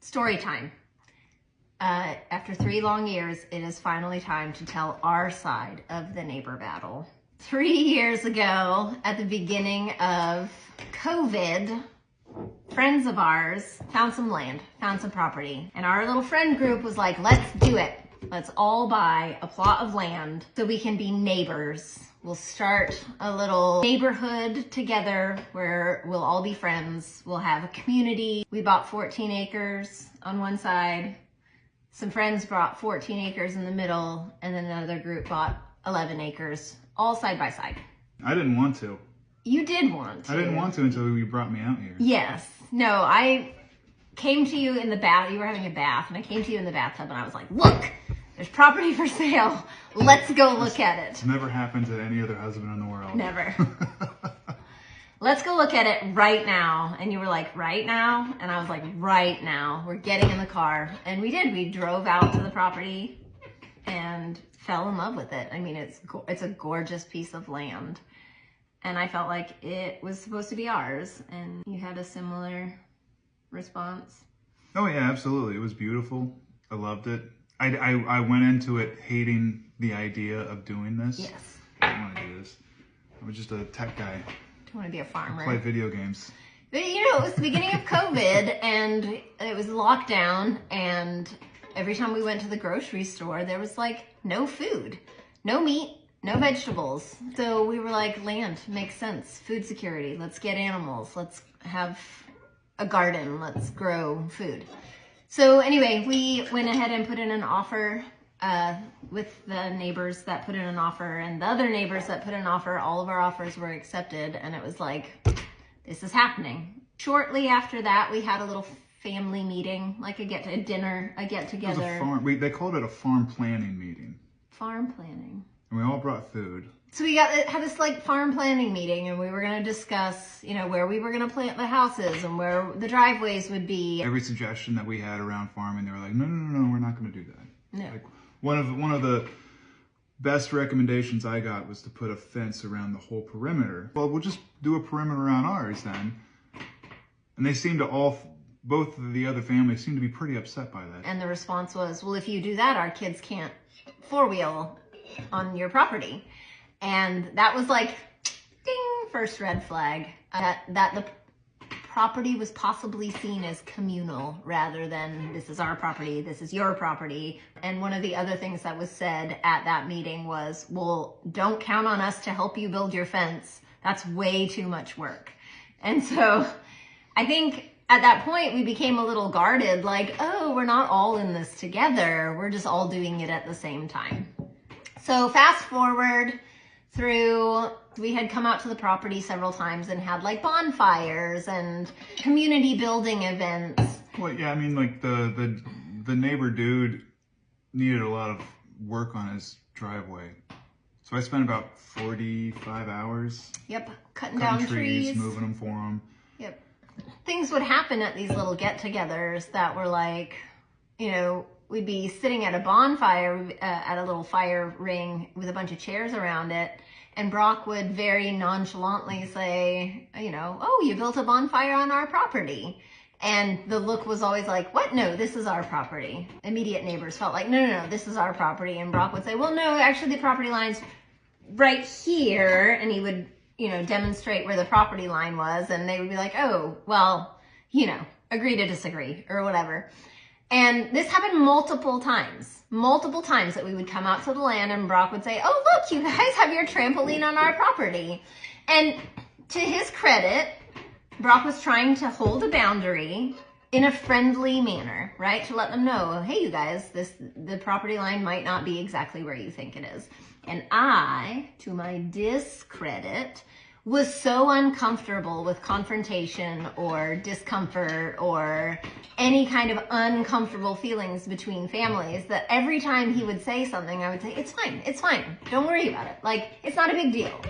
Story time. After 3 long years, it is finally time to tell our side of the neighbor battle. 3 years ago, at the beginning of COVID, friends of ours found some land, found some property, and our little friend group was like, let's do it. Let's all buy a plot of land so we can be neighbors. We'll start a little neighborhood together where we'll all be friends. We'll have a community. We bought 14 acres on one side. Some friends brought 14 acres in the middle, and then another group bought 11 acres, all side by side. I didn't want to. You did want to. I didn't want to until you brought me out here. Yes. No, I came to you in the bath. You were having a bath, and I came to you in the bathtub, and I was like, look, there's property for sale. Let's go look at it. It's never happened to any other husband in the world. Never. Let's go look at it right now. And you were like, right now? And I was like, right now. We're getting in the car. And we did. We drove out to the property and fell in love with it. I mean, it's a gorgeous piece of land. And I felt like it was supposed to be ours. And you had a similar response. Oh yeah, absolutely. It was beautiful. I loved it. I went into it hating the idea of doing this. Yes. I don't want to do this. I was just a tech guy. Don't want to be a farmer. I play video games. But you know, it was the beginning of COVID and it was lockdown, and every time we went to the grocery store, there was like no food, no meat, no vegetables. So we were like, land makes sense. Food security. Let's get animals. Let's have a garden. Let's grow food. So anyway, we went ahead and put in an offer with the neighbors that put in an offer and the other neighbors that put in an offer. All of our offers were accepted, and it was like, this is happening. Shortly after that, we had a little family meeting, like a get-together. It was a farm. They called it a farm planning meeting. Farm planning. And we all brought food. So we had this like farm planning meeting, and we were going to discuss, you know, where we were going to plant the houses and where the driveways would be. Every suggestion that we had around farming, they were like, no, we're not going to do that. No. Like, one of the best recommendations I got was to put a fence around the whole perimeter. Well, we'll just do a perimeter around ours then. And they seemed to both of the other families seemed to be pretty upset by that. And the response was, well, if you do that, our kids can't four-wheel on your property. And that was like, ding, first red flag. That the property was possibly seen as communal rather than this is our property, this is your property. And one of the other things that was said at that meeting was, well, don't count on us to help you build your fence. That's way too much work. And so I think at that point we became a little guarded, like, oh, we're not all in this together. We're just all doing it at the same time. So fast forward through, we had come out to the property several times and had like bonfires and community building events. Well, yeah, I mean, like the neighbor dude needed a lot of work on his driveway. So I spent about 45 hours. Yep, cutting down trees, moving them for him. Yep. Things would happen at these little get-togethers that were like, you know, we'd be sitting at a bonfire, at a little fire ring with a bunch of chairs around it. And Brock would very nonchalantly say, you know, oh, you built a bonfire on our property. And the look was always like, what? No, this is our property. Immediate neighbors felt like, no, this is our property. And Brock would say, well, no, actually the property line's right here. And he would, you know, demonstrate where the property line was. And they would be like, oh, well, you know, agree to disagree or whatever. And this happened multiple times that we would come out to the land and Brock would say, oh, look, you guys have your trampoline on our property. And to his credit, Brock was trying to hold a boundary in a friendly manner, right? To let them know, hey, you guys, the property line might not be exactly where you think it is. And I, to my discredit, was so uncomfortable with confrontation or discomfort or any kind of uncomfortable feelings between families that every time he would say something, I would say, it's fine, don't worry about it. Like, it's not a big deal.